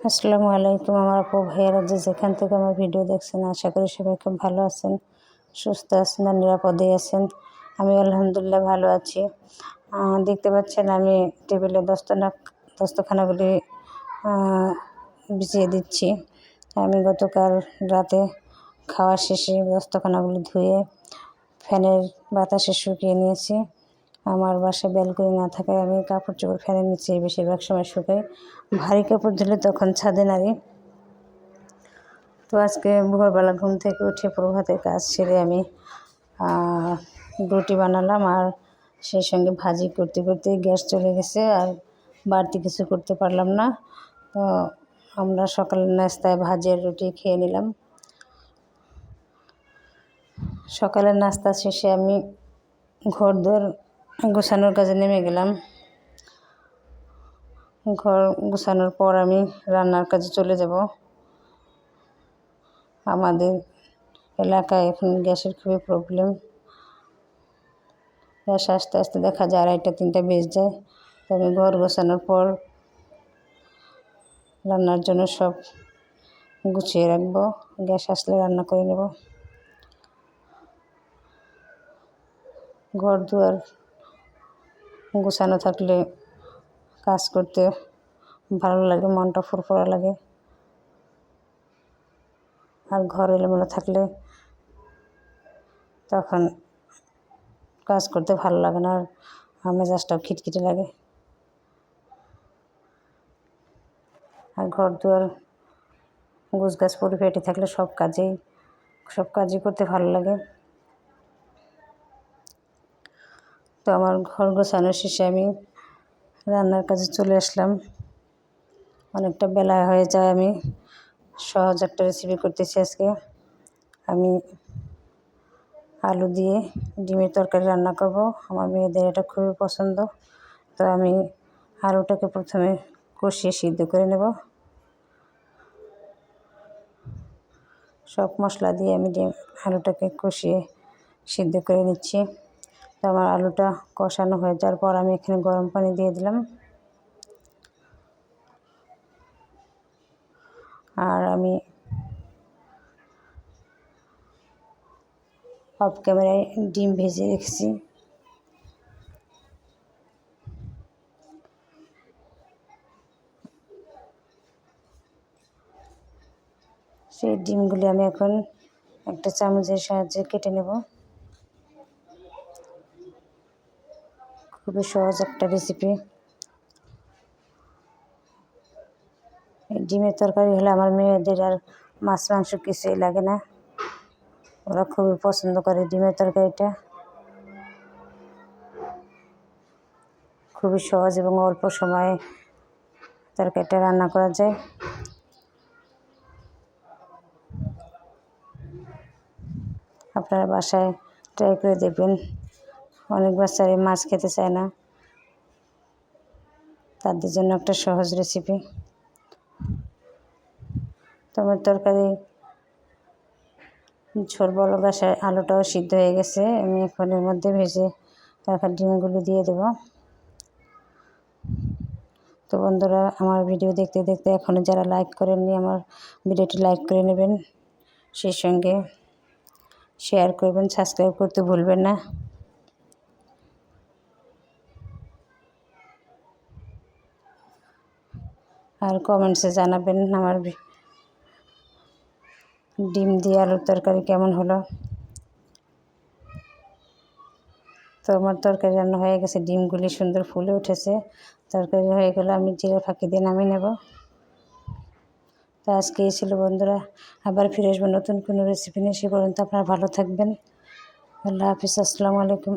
আসসালামু আলাইকুম আমার আপু ভাইয়েরা, যেখান থেকে আমার ভিডিও দেখছেন, আশা করি সবাই খুব ভালো আছেন, সুস্থ আছেন আর নিরাপদেই আছেন। আমি আলহামদুলিল্লাহ ভালো আছি। দেখতে পাচ্ছেন আমি টেবিলে দস্তখানাগুলি বিছিয়ে দিচ্ছি। আমি গতকাল রাতে খাওয়া শেষে দস্তখানাগুলি ধুয়ে ফ্যানের বাতাসে শুকিয়ে নিয়েছি। আমার বাসায় ব্যালকনি না থাকায় আমি কাপড় চোপড় ফ্যানের নিচে বেশিরভাগ সময় শুকাই। ভারী কাপড় ধুলে তখন ছাদে নাড়ি। তো আজকে ভোরবেলা ঘুম থেকে উঠে প্রভাতের কাজ সেরে আমি রুটি বানালাম, আর সেই সঙ্গে ভাজি করতে করতে গ্যাস চলে গেছে, আর বাড়তি কিছু করতে পারলাম না। তো আমরা সকালের নাস্তায় ভাজি আর রুটি খেয়ে নিলাম। সকালের নাস্তা শেষে আমি ঘরদোর গোছানোর কাজে নেমে গেলাম। ঘর গোছানোর পর আমি রান্নার কাজে চলে যাব। আমাদের এলাকায় এখন গ্যাসের খুবই প্রবলেম। গ্যাস আস্তে আস্তে দেখা যায় 2:30-3টা বেজে যায়। তো আমি ঘর গোছানোর পর রান্নার জন্য সব গুছিয়ে রাখবো, গ্যাস আসলে রান্না করে নেব। ঘর দুয়ার গোছানো থাকলে কাজ করতে ভালো লাগে, মনটা ফুরফুরা লাগে। আর ঘর এলোমেলো থাকলে তখন কাজ করতে ভালো লাগে না, আর মেজাজটাও খিটখিটে লাগে। আর ঘর দুয়ার গোছগাছ পরিপাটি থাকলে সব কাজই করতে ভালো লাগে। তো আমার ঘর গোছানো শেষে আমি রান্নার কাজে চলে আসলাম। অনেকটা বেলা হয়ে যায়। আমি সহজ একটা রেসিপি করতেছি আজকে। আমি আলু দিয়ে ডিমের তরকারি রান্না করব। আমার মেয়েদের এটা খুবই পছন্দ। তো আমি আলুটাকে প্রথমে কষিয়ে সিদ্ধ করে নেব। সব মশলা দিয়ে আমি আলুটাকে কষিয়ে সিদ্ধ করে নিচ্ছি। তো আমার আলুটা কষানো হয়ে যাওয়ার পর আমি এখানে গরম পানি দিয়ে দিলাম। আর আমি অফ ক্যামেরায় ডিম ভেজে রেখেছি। সেই ডিমগুলি আমি এখন একটা চামচের সাহায্যে কেটে নেব। খুবই সহজ একটা রেসিপি। ডিমের তরকারি হলে আমার মেয়েদের আর মাছ মাংস কিছুই লাগে না, ওরা খুবই পছন্দ করে ডিমের তরকারিটা। খুবই সহজ এবং অল্প সময়ে তরকারিটা রান্না করা যায়। আপনারা বাসায় ট্রাই করে দেখবেন। অনেক বাচ্চারা মাছ খেতে চায় না, তাদের জন্য একটা সহজ রেসিপি। তোমার তরকারি ঝোল বড় বাসায় আলুটাও সিদ্ধ হয়ে গেছে। আমি এখন এর মধ্যে ভেজে রাখা ডিমগুলো দিয়ে দেব। তো বন্ধুরা, আমার ভিডিও দেখতে দেখতে এখনও যারা লাইক করেননি, আমার ভিডিওটি লাইক করে নেবেন, সেই সঙ্গে শেয়ার করবেন, সাবস্ক্রাইব করতে ভুলবেন না। আর কমেন্টসে জানাবেন আমার ডিম দিয়ে আলুর তরকারি কেমন হলো। তো আমার তরকারি রান্না হয়ে গেছে, ডিমগুলি সুন্দর ফুলে উঠেছে, তরকারি হয়ে গেলে আমি জিরা ফাঁকি দিয়ে নামিয়ে নেব। তো আজকে এই ছিল বন্ধুরা, আবার ফিরে আসবো নতুন কোনো রেসিপি নিয়ে। সে পর্যন্ত আপনারা ভালো থাকবেন। আল্লাহ হাফিজ, আসসালামু আলাইকুম।